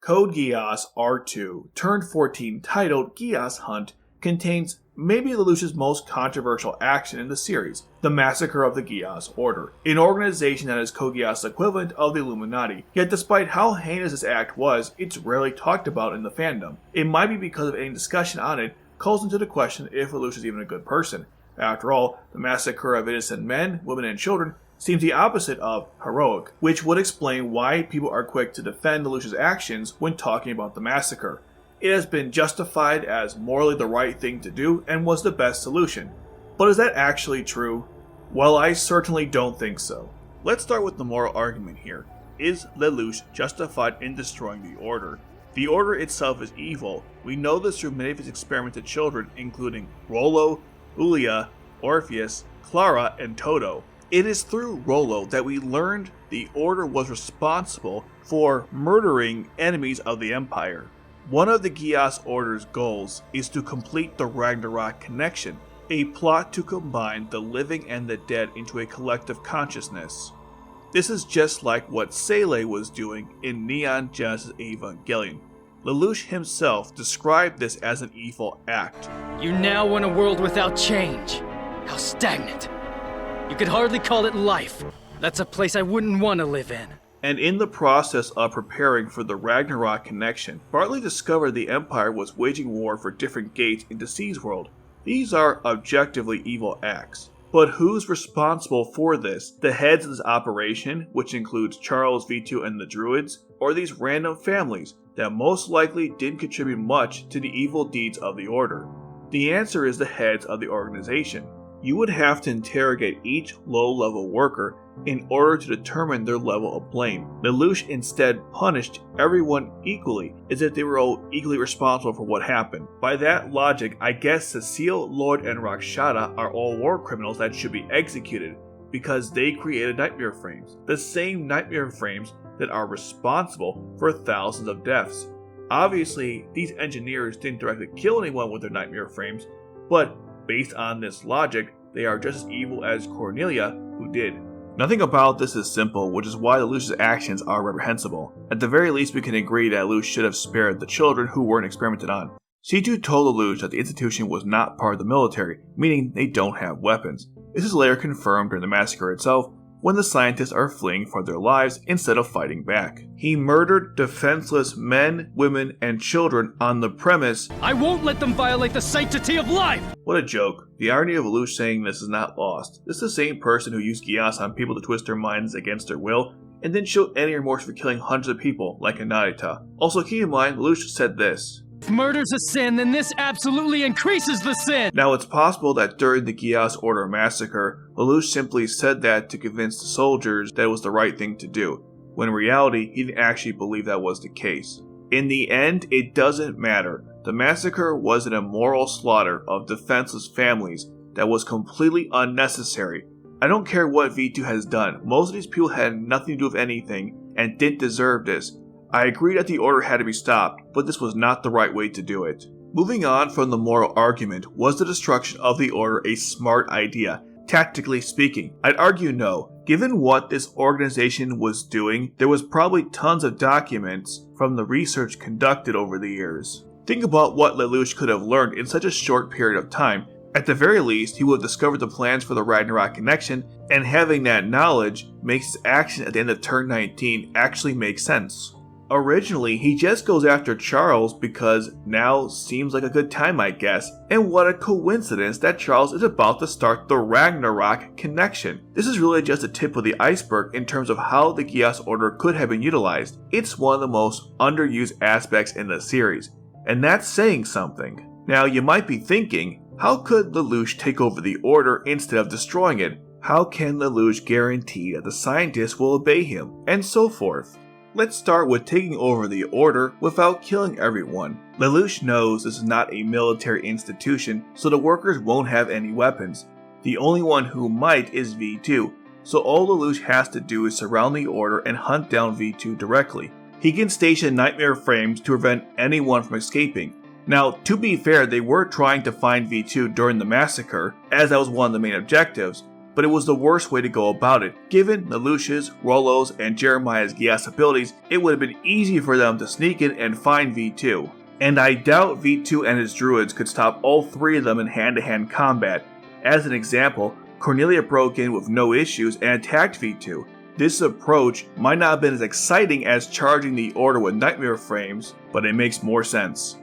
Code Geass R2 turned 14 titled Geass Hunt contains maybe Lelouch's most controversial action in the series, the massacre of the Geass Order, an organization that is Code Geass' equivalent of the Illuminati. Yet despite how heinous this act was, it's rarely talked about in the fandom. It might be because of any discussion on it calls into the question if Lelouch is even a good person. After all, the massacre of innocent men, women, and children seems the opposite of heroic, which would explain why people are quick to defend Lelouch's actions when talking about the massacre. It has been justified as morally the right thing to do and was the best solution. But is that actually true? Well, I certainly don't think so. Let's start with the moral argument here. Is Lelouch justified in destroying the Order? The Order itself is evil. We know this through many of his experimented children, including Rollo, Ulia, Orpheus, Clara, and Toto. It is through Rollo that we learned the Order was responsible for murdering enemies of the Empire. One of the Geass Order's goals is to complete the Ragnarok connection, a plot to combine the living and the dead into a collective consciousness. This is just like what Sele was doing in Neon Genesis Evangelion. Lelouch himself described this as an evil act. You now want a world without change. How stagnant. You could hardly call it life. That's a place I wouldn't want to live in. And in the process of preparing for the Ragnarok connection, Bartley discovered the Empire was waging war for different gates into C's world. These are objectively evil acts. But who's responsible for this? The heads of this operation, which includes Charles, V2, and the Druids, or these random families that most likely didn't contribute much to the evil deeds of the Order? The answer is the heads of the organization. You would have to interrogate each low-level worker in order to determine their level of blame. Lelouch instead punished everyone equally, as if they were all equally responsible for what happened. By that logic, I guess Cecile, Lord, and Rakshata are all war criminals that should be executed, because they created nightmare frames. The same nightmare frames that are responsible for thousands of deaths. Obviously, these engineers didn't directly kill anyone with their nightmare frames, but based on this logic, they are just as evil as Cornelia, who did. Nothing about this is simple, which is why Lelouch's actions are reprehensible. At the very least, we can agree that Lelouch should have spared the children who weren't experimented on. C2 told Lelouch that the institution was not part of the military, meaning they don't have weapons. This is later confirmed during the massacre itself, when the scientists are fleeing for their lives instead of fighting back. He murdered defenseless men, women, and children on the premise, I won't let them violate the sanctity of life! What a joke. The irony of Lelouch saying this is not lost. This is the same person who used Geass on people to twist their minds against their will, and didn't show any remorse for killing hundreds of people, like in Narita. Also keep in mind, Lelouch said this, If murder's a sin, then this absolutely increases the sin! Now it's possible that during the Geass Order Massacre, Lelouch simply said that to convince the soldiers that it was the right thing to do, when in reality he didn't actually believe that was the case. In the end, it doesn't matter. The massacre was an immoral slaughter of defenseless families that was completely unnecessary. I don't care what V2 has done, most of these people had nothing to do with anything and didn't deserve this. I agree that the Order had to be stopped, but this was not the right way to do it. Moving on from the moral argument, was the destruction of the Order a smart idea? Tactically speaking, I'd argue no. Given what this organization was doing, there was probably tons of documents from the research conducted over the years. Think about what Lelouch could have learned in such a short period of time. At the very least, he would have discovered the plans for the Ragnarok connection, and having that knowledge makes his action at the end of turn 19 actually make sense. Originally, he just goes after Charles because now seems like a good time, I guess, and what a coincidence that Charles is about to start the Ragnarok connection. This is really just the tip of the iceberg in terms of how the Geass Order could have been utilized. It's one of the most underused aspects in the series, and that's saying something. Now you might be thinking, how could Lelouch take over the Order instead of destroying it? How can Lelouch guarantee that the scientists will obey him? And so forth. Let's start with taking over the Order without killing everyone. Lelouch knows this is not a military institution, so the workers won't have any weapons. The only one who might is V2, so all Lelouch has to do is surround the Order and hunt down V2 directly. He can station nightmare frames to prevent anyone from escaping. Now, to be fair, they were trying to find V2 during the massacre, as that was one of the main objectives, but it was the worst way to go about it. Given Lelouch's, Rollo's, and Jeremiah's Geass abilities, it would have been easy for them to sneak in and find V2. And I doubt V2 and his druids could stop all three of them in hand-to-hand combat. As an example, Cornelia broke in with no issues and attacked V2. This approach might not have been as exciting as charging the Order with nightmare frames, but it makes more sense.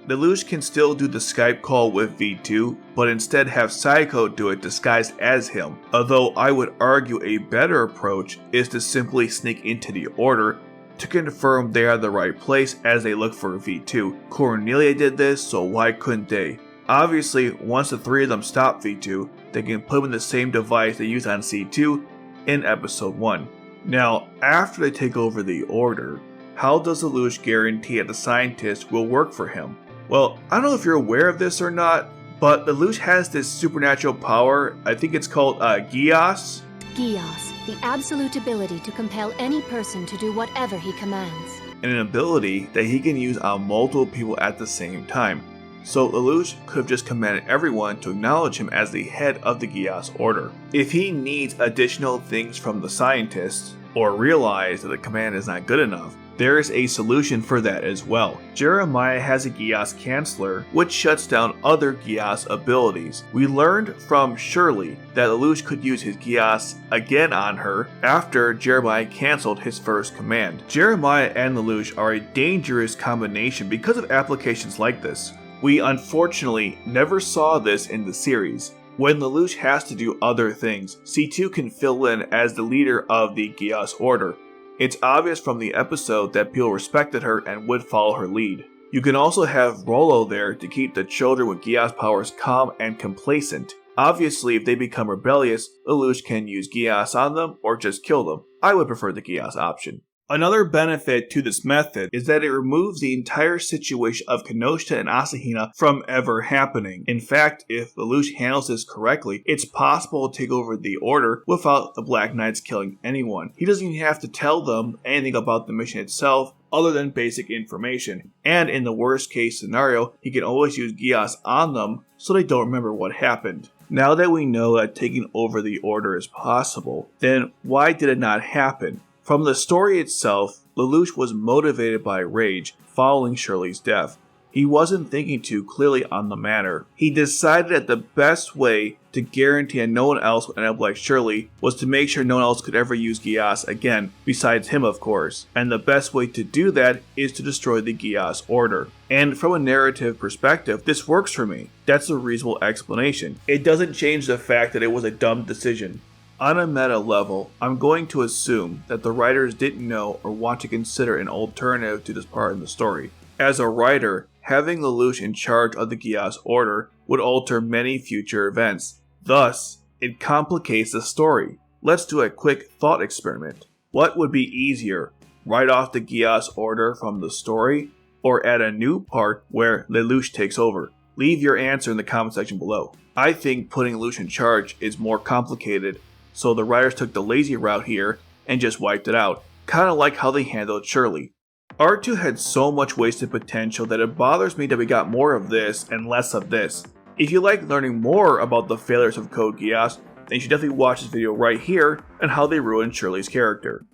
Lelouch can still do the Skype call with V2, but instead have Psycho do it disguised as him, although I would argue a better approach is to simply sneak into the Order to confirm they are the right place as they look for V2. Cornelia did this, so why couldn't they? Obviously, once the three of them stop V2, they can put him in the same device they used on C2 in episode 1. Now, after they take over the Order, how does Lelouch guarantee that the scientist will work for him? Well, I don't know if you're aware of this or not, but Lelouch has this supernatural power, I think it's called Geass. Geass, the absolute ability to compel any person to do whatever he commands. And an ability that he can use on multiple people at the same time. So Lelouch could have just commanded everyone to acknowledge him as the head of the Geass Order. If he needs additional things from the scientists, or realize that the command is not good enough, there is a solution for that as well. Jeremiah has a Geass Canceller, which shuts down other Geass abilities. We learned from Shirley that Lelouch could use his Geass again on her after Jeremiah cancelled his first command. Jeremiah and Lelouch are a dangerous combination because of applications like this. We unfortunately never saw this in the series. When Lelouch has to do other things, C2 can fill in as the leader of the Geass Order. It's obvious from the episode that people respected her and would follow her lead. You can also have Rollo there to keep the children with Geass powers calm and complacent. Obviously, if they become rebellious, Lelouch can use Geass on them or just kill them. I would prefer the Geass option. Another benefit to this method is that it removes the entire situation of Kenosha and Asahina from ever happening. In fact, if Lelouch handles this correctly, it's possible to take over the Order without the Black Knights killing anyone. He doesn't even have to tell them anything about the mission itself other than basic information. And in the worst case scenario, he can always use Geass on them so they don't remember what happened. Now that we know that taking over the Order is possible, then why did it not happen? From the story itself, Lelouch was motivated by rage following Shirley's death. He wasn't thinking too clearly on the matter. He decided that the best way to guarantee that no one else would end up like Shirley was to make sure no one else could ever use Geass again, besides him of course. And the best way to do that is to destroy the Geass Order. And from a narrative perspective, this works for me. That's a reasonable explanation. It doesn't change the fact that it was a dumb decision. On a meta level, I'm going to assume that the writers didn't know or want to consider an alternative to this part in the story. As a writer, having Lelouch in charge of the Geass Order would alter many future events. Thus, it complicates the story. Let's do a quick thought experiment. What would be easier, write off the Geass Order from the story, or add a new part where Lelouch takes over? Leave your answer in the comment section below. I think putting Lelouch in charge is more complicated, so the writers took the lazy route here and just wiped it out, kinda like how they handled Shirley. R2 had so much wasted potential that it bothers me that we got more of this and less of this. If you like learning more about the failures of Code Geass, then you should definitely watch this video right here on how they ruined Shirley's character.